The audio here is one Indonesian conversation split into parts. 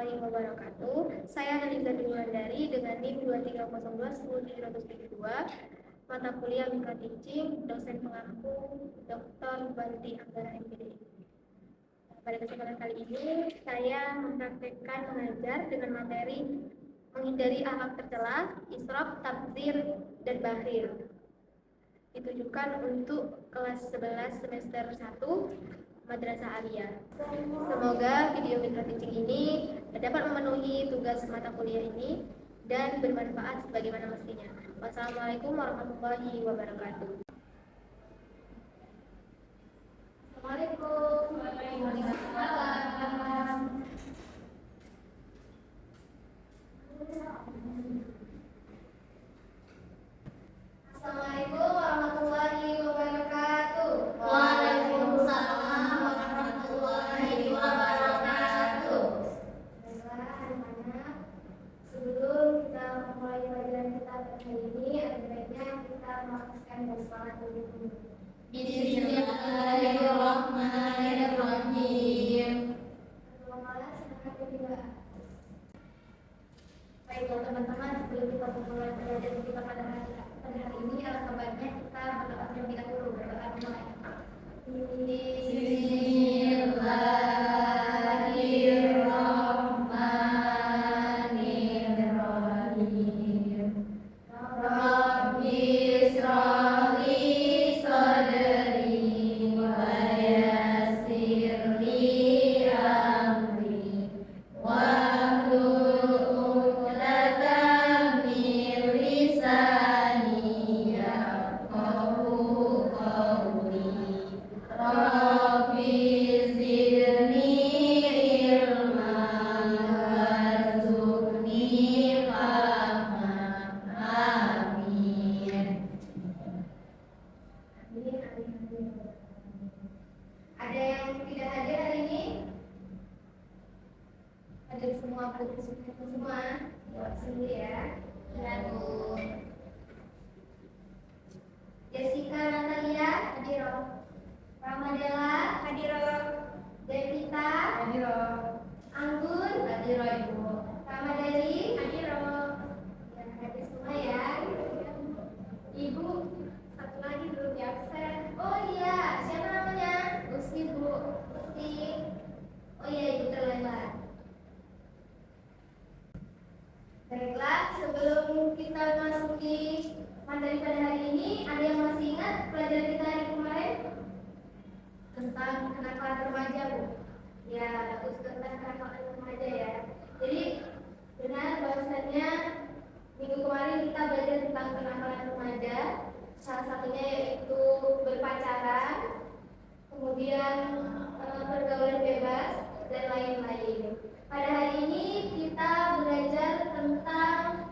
warahmatullahi wabarakatuh. Saya Naliza Dwiwandari dengan NIM 2302103772, mata kuliah Mika Teaching, dosen pengampu Dr. Banti Anggara MPD. Pada kesempatan kali ini, saya mempraktekkan mengajar dengan materi menghindari akhlak tercela, israf, tabdzir, dan bakhil. Ditujukan untuk kelas 11 semester 1 Madrasah Aliyah. Semoga video Mika Teaching ini dapat memenuhi tugas mata kuliah ini dan bermanfaat sebagaimana mestinya. Wassalamualaikum warahmatullahi wabarakatuh. Assalamualaikum. Waalaikumsalam. Assalamualaikum warahmatullahi wabarakatuh. Waalaikumsalam warahmatullahi wabarakatuh. Baiklah anak-anak, sebelum kita memulai pelajaran kita hari ini, ada baiknya kita melaksanakan basmalah dulu. Bismillahirrahmanirrahim. Malah silakan juga. Baiklah teman-teman, sebelum kita memulai pelajaran kita pada hari ini, alangkah baiknya kita berdoa terlebih dahulu. Berdoa mulai. Bismillahirrahmanirrahim. Rabbi israh li sadri wa yassir li amri wahlul 'uqdatam min lisani yafqahu qawli. Rabbi zidni ilman warzuqni fahman. Amin. Ada yang tidak hadir hari ini? Hadir semua, semua. Buat sendiri ya. Lalu Jessica Natalia hadir. Ramadela hadir. Devita hadir. Anggun hadir Ibu. Ramadali hadir. Ya, hadir semua ya. Ibu satu lagi belum di absen. Oh iya, siapa namanya? Usti Bu. Usti. Oh iya, Ibu terlewat. Baiklah, sebelum kita masuki materi pada hari ini, ada yang masih ingat pelajaran kita hari kemarin tentang kenakalan remaja, Bu? Ya, bagus, tentang kenakalan remaja ya. Jadi benar bahwasannya minggu kemarin kita belajar tentang kenakalan remaja. Salah satunya yaitu berpacaran, kemudian pergaulan bebas, dan lain-lain. Pada hari ini kita belajar tentang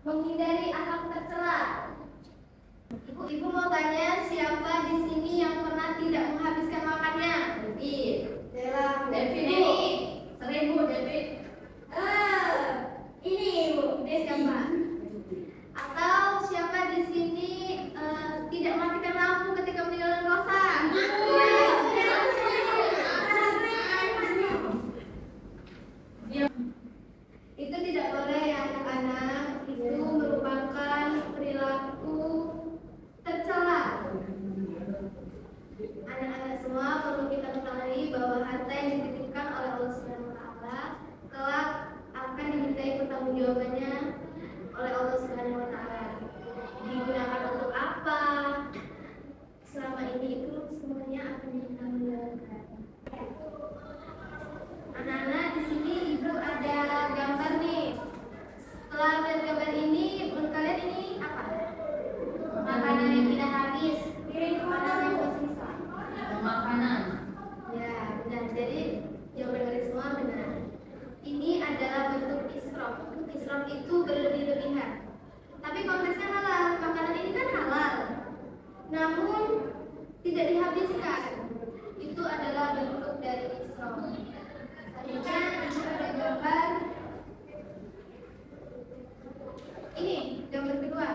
menghindari akhlak tercela. Ibu mau tanya, siapa di sini yang pernah tidak menghabiskan makannya? Devi. Devi ini. Sering Bu, Devi. Ini Ibu, ini siapa? Atau siapa di sini tidak mematikan lampu ketika meninggalkan kosan? Itu tidak boleh ya anak-anak. Itu merupakan perilaku tercela. Anak-anak semua perlu kita ketahui bahwa harta yang dititipkan oleh Allah Subhanahu wa taala kelak akan dimintai pertanggungjawabannya oleh Allah Subhanahu wa taala. Digunakan untuk apa? Selama ini itu semuanya akan ditanggungjawabkan. Anak-anak, di sini Ibu ada gambar nih. Setelah melihat gambar ini, menurut kalian ini apa? Makanan yang tidak habis, makanan yang tersisa. Makanan. Ya, benar. Jadi jawaban dari semua benar. Ini adalah bentuk israf. Israf itu berlebih-lebihan. Tapi konteksnya halal. Makanan ini kan halal. Namun tidak dihabiskan. Itu adalah bentuk dari israf. Selanjutnya Ibu ada gambar. Ini gambar kedua.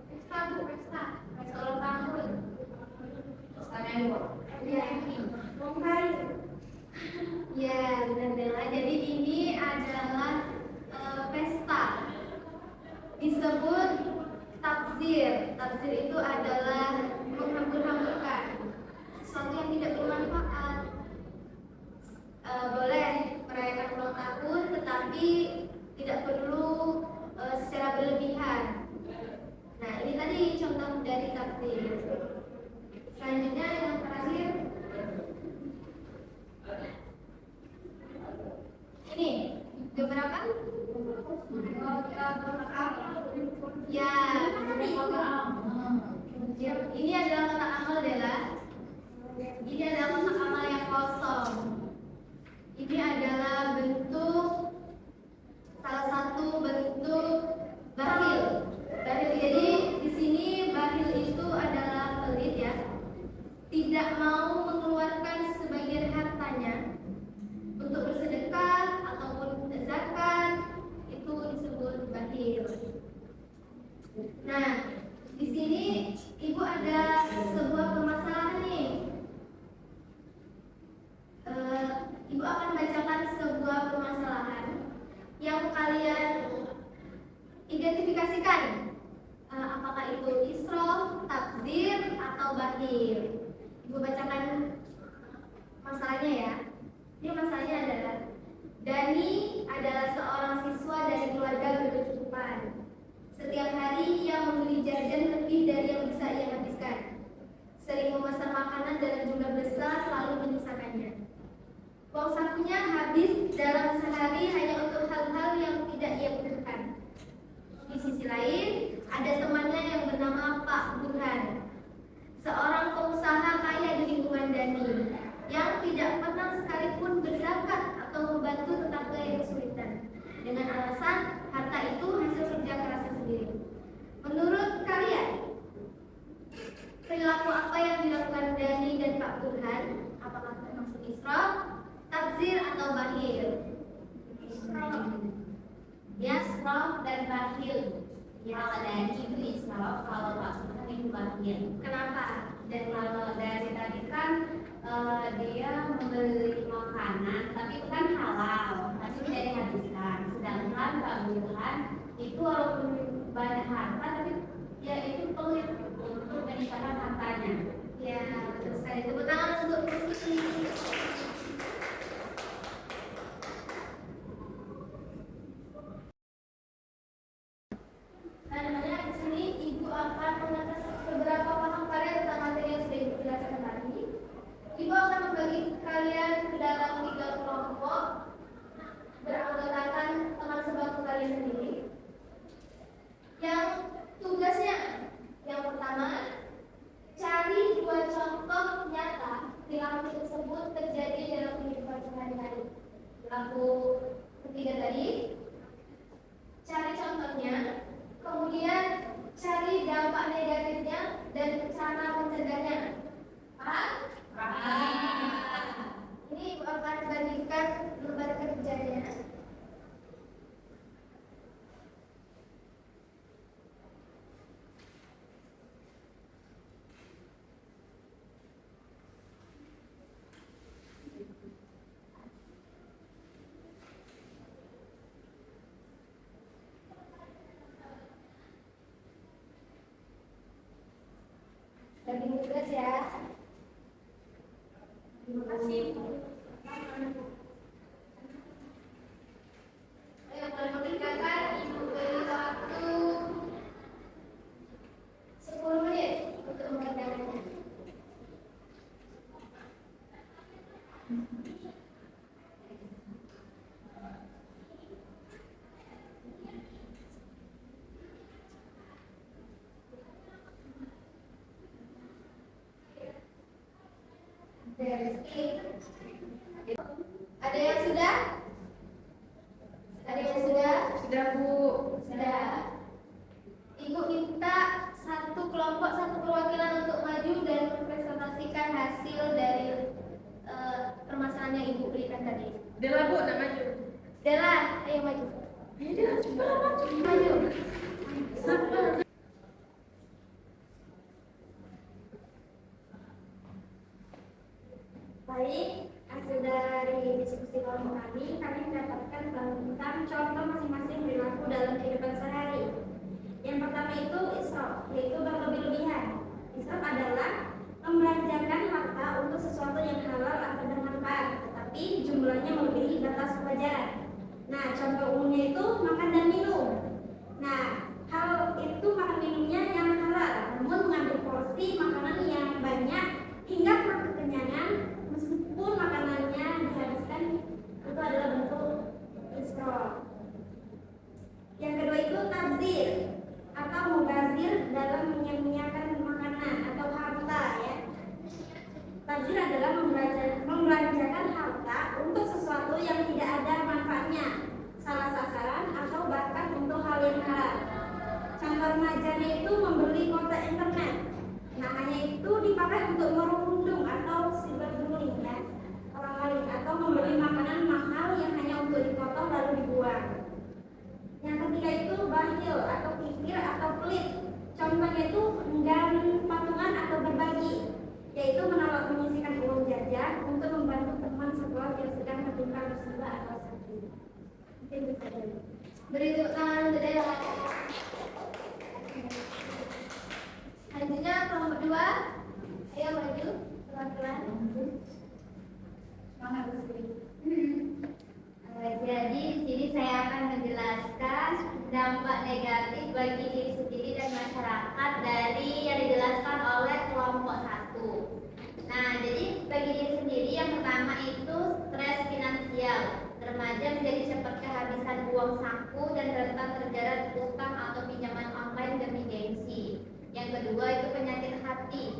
Pesta, Bu, pesta. Pesta ulang tahun. Sekarang Bu. Ya, bongkar. Ya, benar Bella. Jadi ini adalah pesta. Disebut tabzir. Tabzir itu adalah menghambur-hamburkan sesuatu yang tidak bermanfaat. Boleh merayakan ulang tahun, tetapi tidak perlu secara berlebihan. Nah, ini tadi contoh dari tabzir. Selanjutnya yang terakhir, ini beberapa? Ya, ini adalah kotak amal Dela. Ini adalah kotak amal yang kosong. Ini adalah salah satu bentuk bakhil. Jadi di sini bakhil itu adalah pelit ya, tidak mau mengeluarkan sebagian hartanya untuk bersedekah ataupun zakat, itu disebut bakhil. Nah, di sini ibu ada sebuah permasalahan nih. Ibu akan bacakan sebuah permasalahan yang kalian identifikasikan. Apakah itu israf, tabdzir, atau bakhil? Ibu bacakan masalahnya ya. Ini masalahnya adalah Dani adalah seorang siswa dari keluarga berkecukupan. Setiap hari ia membeli jajan lebih dari yang bisa ia habiskan. Sering memesan makanan dalam jumlah besar lalu menyisakannya. Uang sakunya habis dalam sehari hanya untuk hal-hal yang tidak ia butuhkan. Di sisi lain, ada temannya yang bernama Pak Burhan, seorang pengusaha kaya di lingkungan Dani, yang tidak pernah sekalipun berzakat atau membantu tetangga yang kesulitan, dengan alasan harta itu hasil kerja kerasnya sendiri. Menurut kalian, perilaku apa yang dilakukan Dani dan Pak Burhan? Apakah termasuk israf, tabzir, atau bakhil? Israf. Ya, israf dan bakhil. Ya, kalau Dani itu israf, kalau Pak Burhan itu bakhil. Kenapa? Dan kalau dari tadi kan dia membeli makanan, tapi itu kan halal, tapi tidak dihabiskan. Sedangkan Pak Burhan itu walaupun banyak harta, tapi ya itu pelit untuk menyisihkan hartanya. Ya, betul sekali. Tepuk tangan untuk Siti. Selanjutnya di sini ibu akan mengetes beberapa paham kalian tentang materi yang sudah ibu jelaskan tadi. Ibu akan membagi kalian ke dalam 3 kelompok beranggotakan teman sebangku kalian sendiri. Yang tugasnya yang pertama, cari 2 contoh nyata perilaku tersebut terjadi dalam kehidupan sehari-hari. Perilaku ketiga tadi, cari contohnya, kemudian cari dampak negatifnya dan cara mencegahnya. Paham? Ini ibu akan bagikan lembar kerjanya. Bagi tugas ya. Terima kasih. Ayo, kalau memikirkan ibu beri waktu 10 menit untuk mengerjakannya. Ada yang sudah? Ada yang sudah? Sudah, Bu. Sudah. Ibu minta satu kelompok, satu perwakilan untuk maju dan mempresentasikan hasil dari permasalahan yang ibu berikan tadi. Dela, Bu, nak maju. Dela, ayo maju. Ayo Dela, coba maju. Maju. Sabar. Baik, hasil dari diskusi kelompok kami mendapatkan tentang contoh masing-masing perilaku dalam kehidupan sehari. Yang pertama itu israf, yaitu berlebih-lebihan. Israf adalah membelanjakan harta untuk sesuatu yang halal atau bermanfaat, tetapi jumlahnya melebihi batas kewajaran. Nah, contoh umumnya itu makan dan minum. Nah, hal itu makan minumnya yang halal, namun mengambil porsi makanan yang banyak hingga perut kekenyangan meskipun makanannya dihabiskan, itu adalah bentuk israf. Yang kedua itu tabzir atau mubazir dalam menyia-nyiakan makanan atau harta ya. Tabzir adalah membelanjakan harta untuk sesuatu yang tidak ada manfaatnya, salah sasaran atau bahkan untuk hal yang halal. Contoh remajanya itu membeli kuota internet. Nah, hanya itu dipakai untuk merundung atau cyberbullying ya, orang lain, atau membeli makanan mahal yang hanya untuk dipotong lalu dibuang. Yang ketiga itu bakhil atau kikir atau pelit. Contohnya itu enggan patungan atau berbagi, yaitu menolak menyisihkan uang jajan untuk membantu teman sekelas yang sedang tertimpa musibah atau sakit. Mungkin bisa dari. Beri tepuk tangan untuk Dela. Selanjutnya kelompok 2. Ayo maju pelan-pelan. Semangat bersih. Jadi di sini saya akan menjelaskan dampak negatif bagi diri sendiri dan masyarakat dari yang dijelaskan oleh kelompok 1. Nah, jadi bagi diri sendiri yang pertama itu stres finansial. Remaja menjadi cepat kehabisan uang saku dan rentan terjerat utang atau pinjaman online demi gengsi. Yang kedua itu penyakit hati,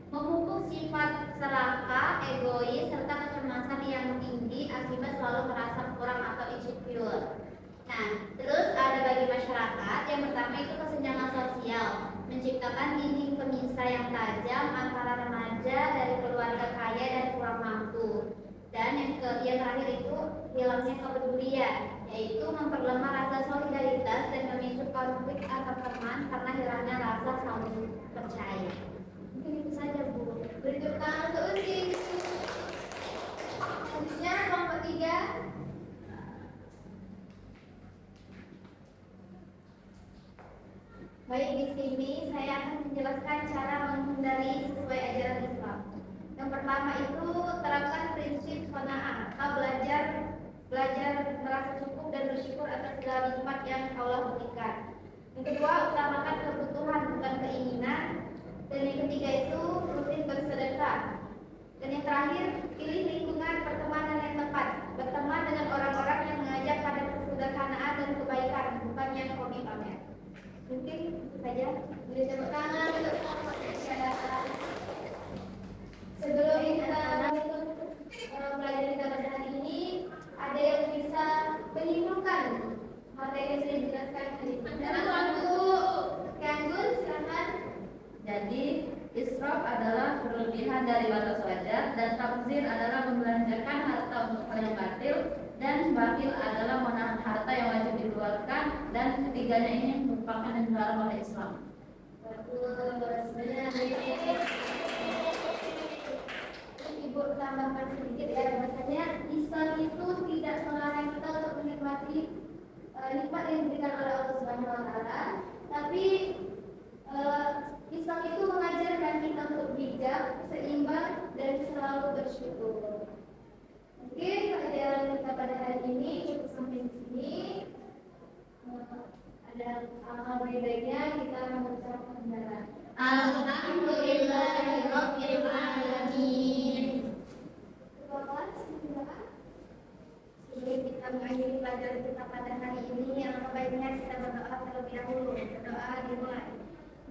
memupuk sifat serakah, egois, serta kecemasan yang tinggi akibat selalu merasa kurang atau insecure. Nah, terus ada bagi masyarakat, yang pertama itu kesenjangan sosial, menciptakan dinding pemisah yang tajam antara remaja dari keluarga kaya dan kurang mampu. Dan yang terakhir itu hilangnya kepedulian, yaitu memperlemah rasa solidaritas dan memicu konflik antar teman karena hilangnya rasa saling percaya. Mungkin itu saja Bu. Beri tepuk tangan untuk Usi. Selanjutnya kelompok 3. Baik, di sini saya akan menjelaskan cara menghindari sesuai ajaran Islam. Yang pertama itu terapkan prinsip qanaah atau belajar merasa cukup dan bersyukur atas segala nikmat yang Allah berikan. Yang kedua, utamakan kebutuhan bukan keinginan. Dan yang ketiga itu rutin bersedekah. Dan yang terakhir, pilih lingkungan pertemanan yang tepat. Berteman dengan orang-orang yang mengajak pada kesederhanaan dan kebaikan, bukan yang hobi pamer. Mungkin itu saja. Beri tepuk tangan untuk kegiatan. Sebelum kita mempelajari pada hari ini, ada yang bisa menyimpulkan materi yang sudah dijelaskan tadi. Ganggun, silakan. Jadi israf adalah berlebihan dari batas wajar, dan tabzir adalah membelanjakan harta untuk hal yang batil, dan bakhil adalah menahan harta yang wajib dikeluarkan, dan ketiganya ini merupakan yang dilarang oleh Islam. Ibu tambahkan sedikit ya, bahasanya Islam itu tidak melarang kita untuk menikmati nikmat yang diberikan oleh Allah Subhanahu wa taala, tapi Islam itu mengajarkan kita untuk bijak, seimbang, dan selalu bersyukur. Mungkin pelajaran kita pada hari ini cukup sampai di sini. Ada hal baiknya kita mengucapkan hamdalah. Alhamdulillahirabbil alamin. Sebelum kita mengakhiri pelajaran kita pada hari ini, yang baiknya kita berdoa terlebih dahulu. Berdoa dimulai.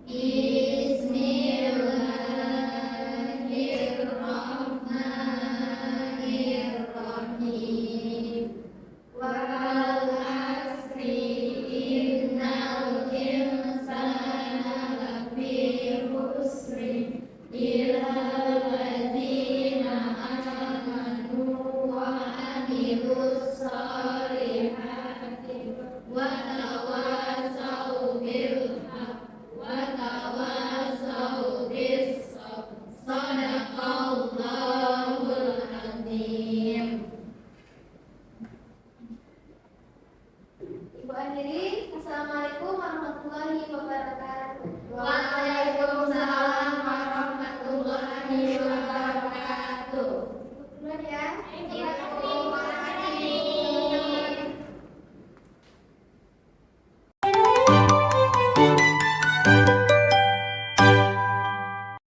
Bismillahirrahmanirrahim. Wal asri innal insana lafi khusri illa alladzina amanu wa amilus solihati wa tawassaw bil haqq wa tawassaw diri. Assalamualaikum warahmatullahi wabarakatuh. Waalaikumsalam warahmatullahi wabarakatuh. Duluan ya. Iya.